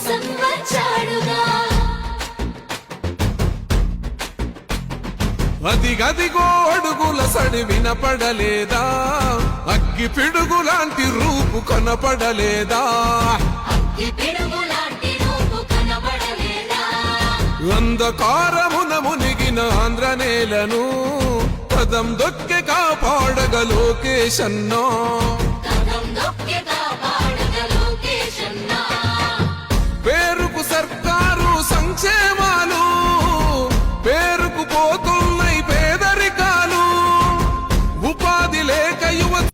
కోసం వచ్చాడుగా అదిగదిగో అడుగుల సడి వినపడలేదా అగ్గి పిడుగు లాంటి రూపు కనపడలేదా అంధకారమున మునిగిన ఆంధ్ర నేలను పదం దొక్కి కాపాడగ లోకేశన్నో